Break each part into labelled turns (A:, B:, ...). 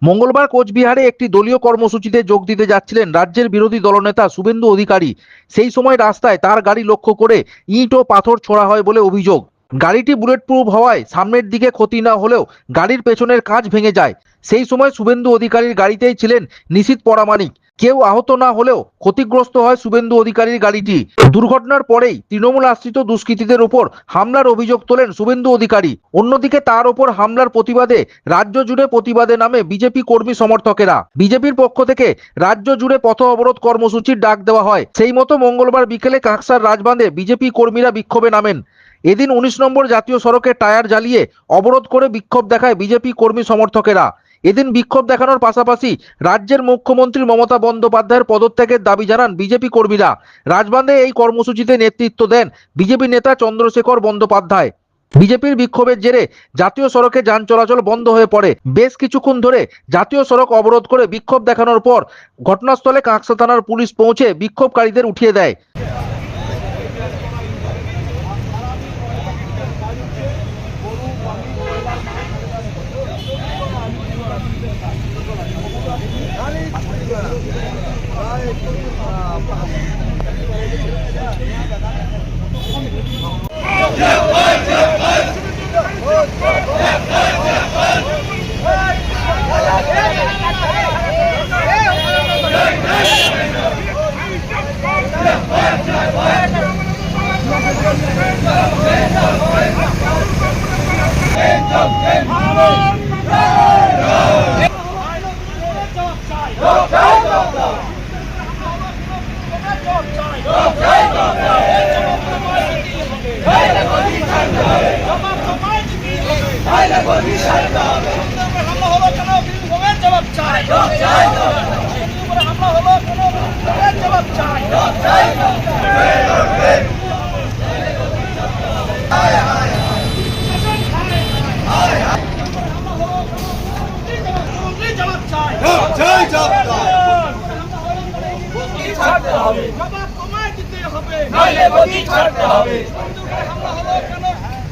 A: মঙ্গলবার কোচবিহারে একটি দলীয় কর্মসূচিতে যোগ দিতে যাচ্ছিলেন রাজ্যের বিরোধী দলনেতা শুভেন্দু অধিকারী। সেই সময় রাস্তায় তার গাড়ি লক্ষ্য করে ইট ও পাথর ছোড়া হয় বলে অভিযোগ। গাড়িটি বুলেট প্রুফ হওয়ায় সামনের দিকে ক্ষতি না হলেও গাড়ির পেছনের কাঁচ ভেঙে যায়। সেই সময় শুভেন্দু অধিকারীর গাড়িতেই ছিলেন নিশীথ পরামানিক। কেউ আহত না হলেও ক্ষতিগ্রস্ত হয় শুভেন্দু অধিকারীর গাড়িটি। দুর্ঘটনার পরেই তৃণমূল আশ্রিত দুষ্কৃতীদের উপর হামলার অভিযোগ তোলেন শুভেন্দু অধিকারী। অন্যদিকে তার উপর হামলার প্রতিবাদে রাজ্য জুড়ে প্রতিবাদে নামে বিজেপি কর্মী সমর্থকেরা। বিজেপির পক্ষ থেকে রাজ্য জুড়ে পথ অবরোধ কর্মসূচির ডাক দেওয়া হয়। সেই মতো মঙ্গলবার বিকেলে কাকসার রাজবাঁধে বিজেপি কর্মীরা বিক্ষোভে নামেন। এদিন 19 নম্বর জাতীয় সড়কে টায়ার জ্বালিয়ে অবরোধ করে বিক্ষোভ দেখায় বিজেপি কর্মী সমর্থকেরা। এদিন বিক্ষোভ দেখানোর পাশাপাশি রাজ্যের মুখ্যমন্ত্রী মমতা বন্দ্যোপাধ্যায়ের পদত্যাগের দাবি জানান বিজেপি কর্মীরা। রাজবাঁধে এই কর্মসূচিতে নেতৃত্ব দেন বিজেপি নেতা চন্দ্রশেখর বন্দ্যোপাধ্যায়। বিজেপির বিক্ষোভের জেরে জাতীয় সড়কে যান চলাচল বন্ধ হয়ে পড়ে। বেশ কিছুক্ষণ ধরে জাতীয় সড়ক অবরোধ করে বিক্ষোভ দেখানোর পর ঘটনাস্থলে কাকসা থানার পুলিশ পৌঁছে বিক্ষোভকারীদের উঠিয়ে দেয়।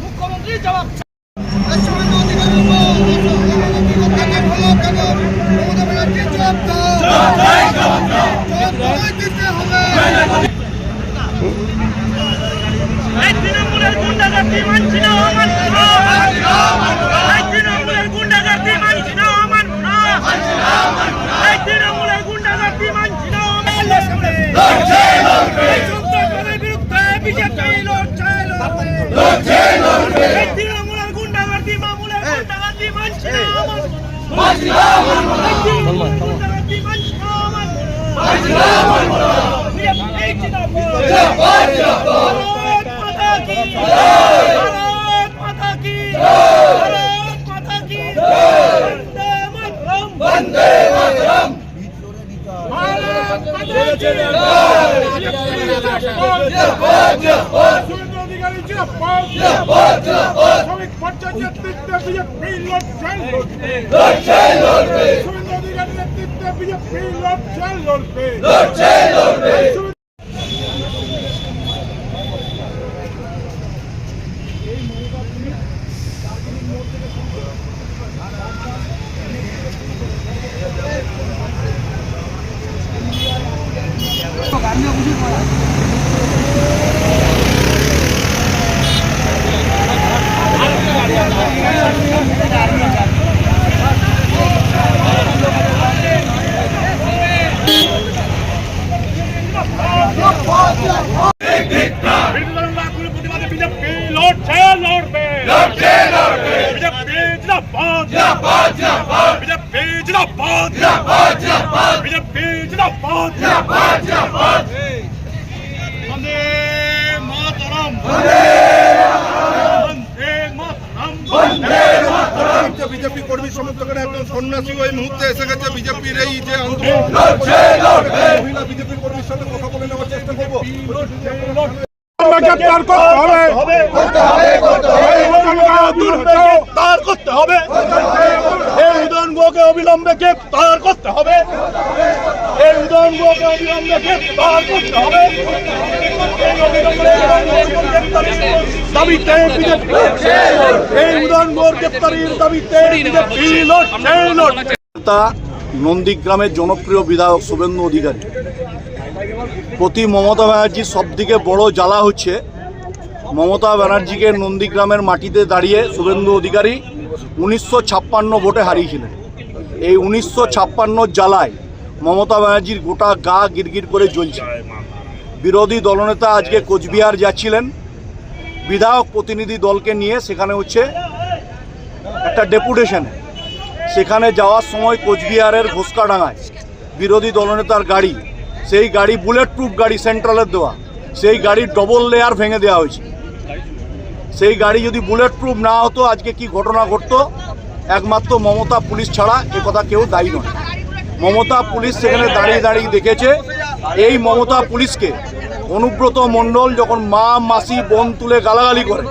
B: মুখ্যমন্ত্রী জবাব তৃণমূলের গুন্ডাগার্দি মানছি না, তৃণমূলের গুন্ডাগার্দি মানছি না, তৃণমূলের গুন্ডাগার্দি মানছি না। বিরুদ্ধে বিজেপি লড়ছে, তৃণমূলের গুন্ডাগার্দি মামুলের গুন্ডাগার্দি মানছি না, গুন্ডাগার্দি মানছি না।
C: বিজেপি কর্মী সমর্থকেরা একজন সন্ন্যাসী ওই মুহূর্তে এসে গেছে। বিজেপির এই যে আন্দোলন, মহিলা বিজেপি কর্মীর সাথে কথা বলে নেওয়ার চেষ্টা করবো। অবিলম্বে গ্রেফতার করতে হবে, এই উদয়নগুলোকে অবিলম্বে গ্রেফতার করতে হবে। দাবিতে এই উদয়নগুলোর গ্রেফতারির দাবিতে বিজেপি লড়ছে।
D: নেতা, নন্দীগ্রামের জনপ্রিয় বিধায়ক শুভেন্দু অধিকারী। প্রতি মমতা ব্যানার্জির সবথেকে বড় জ্বালা হচ্ছে মমতা ব্যানার্জিকে নন্দীগ্রামের মাটিতে দাঁড়িয়ে শুভেন্দু অধিকারী 1956 ভোটে হারিয়েছিলেন। এই 1956 জ্বালায় মমতা ব্যানার্জির গোটা গা গিরগির করে জ্বলছে। বিরোধী দলনেতা আজকে কোচবিহার যাচ্ছিলেন বিধায়ক প্রতিনিধি দলকে নিয়ে, সেখানে হচ্ছে একটা ডেপুটেশনে। সেখানে যাওয়ার সময় কোচবিহারের ঘোষকাডাঙ্গায় বিরোধী দলনেতার গাড়ি, সেই গাড়ি বুলেট প্রুফ গাড়ি, সেন্ট্রালের দেওয়া, সেই গাড়ির ডবল লেয়ার ভেঙে দেওয়া হয়েছে। সেই গাড়ি যদি বুলেট প্রুফ না হতো আজকে কি ঘটনা ঘটতো একমাত্র মমতা পুলিশ ছাড়া এ কথা কেউ দায়ী নয়। মমতা পুলিশ সেখানে দাঁড়িয়ে দাঁড়িয়ে দেখেছে। এই মমতা পুলিশকে অনুব্রত মণ্ডল যখন মা মাসি বোন তুলে গালাগালি করে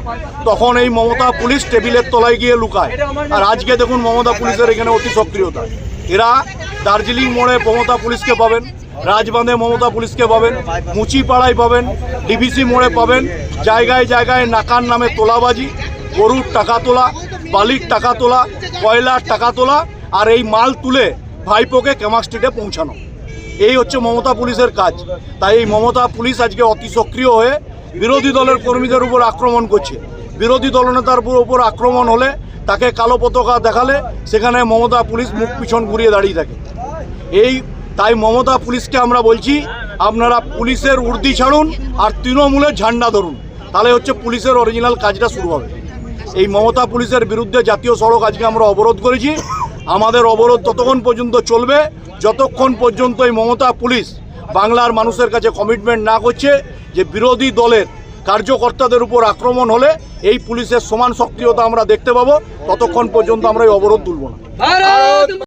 D: তখন এই মমতা পুলিশ টেবিলের তলায় গিয়ে লুকায়। আর আজকে দেখুন মমতা পুলিশের এখানে অতি সক্রিয়তা। এরা দার্জিলিং মোড়ে মমতা পুলিশকে পাবেন, রাজবাঁধে মমতা পুলিশকে পাবেন, মুচিপাড়ায় পাবেন, ডিভিসি মোড়ে পাবেন। জায়গায় জায়গায় নাকার নামে তোলাবাজি, গরুর টাকা তোলা, বালির টাকা তোলা, কয়লার টাকা তোলা, আর এই মাল তুলে ভাইপোকে ক্যামাক স্ট্রিটে পৌঁছানো। এই হচ্ছে মমতা পুলিশের কাজ। তাই এই মমতা পুলিশ আজকে অতি সক্রিয় হয়ে বিরোধী দলের কর্মীদের উপর আক্রমণ করছে। বিরোধী দলনেতার উপর আক্রমণ হলে তাকে কালো পতাকা দেখালে সেখানে মমতা পুলিশ মুখ পিছন ঘুরিয়ে দাঁড়িয়ে থাকে। তাই মমতা পুলিশকে আমরা বলছি, আপনারা পুলিশের উর্দি ছাড়ুন আর তৃণমূলের ঝান্ডা ধরুন, তাহলে হচ্ছে পুলিশের অরিজিনাল কাজটা শুরু হবে। এই মমতা পুলিশের বিরুদ্ধে জাতীয় সড়ক আজকে আমরা অবরোধ করেছি। আমাদের অবরোধ ততক্ষণ পর্যন্ত চলবে যতক্ষণ পর্যন্ত এই মমতা পুলিশ বাংলার মানুষের কাছে কমিটমেন্ট না করছে যে বিরোধী দলের কার্যকর্তাদের উপর আক্রমণ হলে এই পুলিশের সমান সক্রিয়তা আমরা দেখতে পাবো। ততক্ষণ পর্যন্ত আমরা এই অবরোধ তুলব না।